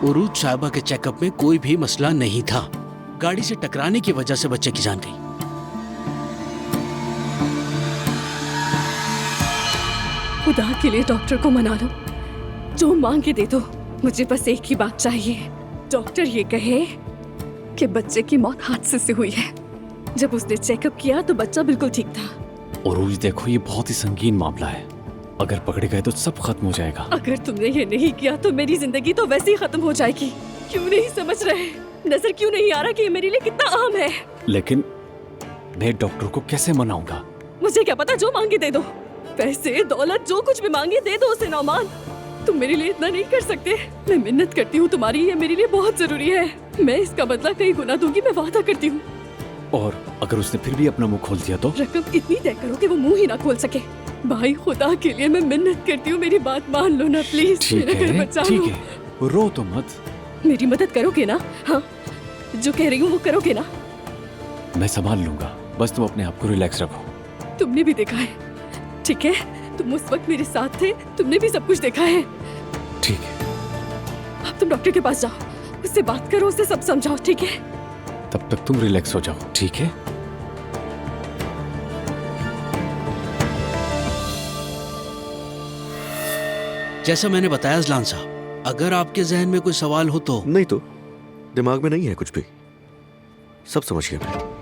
उरूज साहिबा के चेकअप में कोई भी मसला नहीं था। गाड़ी से टकराने की वजह से बच्चे की जान गई। खुदा के लिए डॉक्टर को मना लो, जो मांगे दे दो। मुझे बस एक ही बात चाहिए, डॉक्टर ये कहे कि बच्चे की मौत हादसे से हुई है। जब उसने चेकअप किया तो बच्चा बिल्कुल ठीक था। उरूज देखो, ये बहुत ही संगीन मामला है, अगर पकड़े गए तो सब खत्म हो जाएगा। अगर तुमने ये नहीं किया तो मेरी जिंदगी तो वैसे ही खत्म हो जाएगी। क्यों नहीं समझ रहे? नजर क्यों नहीं आ रहा कि ये मेरे लिए कितना अहम है? लेकिन मैं डॉक्टर को कैसे मनाऊंगा? मुझे क्या पता, जो मांगे दे दो। पैसे दौलत जो कुछ भी मांगे दे दो उसे। नौमान, तुम मेरे लिए इतना नहीं कर सकते? मैं मिन्नत करती हूँ तुम्हारी, ये मेरे लिए बहुत जरूरी है। मैं इसका बदला कई गुना दूंगी, मैं वादा करती हूँ। और अगर उसने फिर भी अपना मुंह खोल दिया तो? रकम इतनी तय करो कि वो मुंह ही ना खोल सके। भाई खुदा के लिए मैं मिन्नत करती हूँ, मेरी बात मान लो ना प्लीज। ठीक है, ठीक है, रो तो मत। मेरी मदद करोगे ना? हाँ, जो कह रही हूँ वो करोगे ना? मैं संभाल लूंगा, बस तुम अपने आप को रिलैक्स रखो। तुमने भी देखा है, ठीक है? तुम उस वक्त मेरे साथ थे, तुमने भी सब कुछ देखा है। ठीक है, अब तुम डॉक्टर के पास जाओ, उससे बात करो, उसे सब समझाओ, ठीक है? तब तक तुम रिलैक्स हो जाओ, ठीक है? जैसा मैंने बताया अजलान साहब, अगर आपके जहन में कोई सवाल हो तो। नहीं तो दिमाग में नहीं है कुछ भी, सब समझ गया मैं।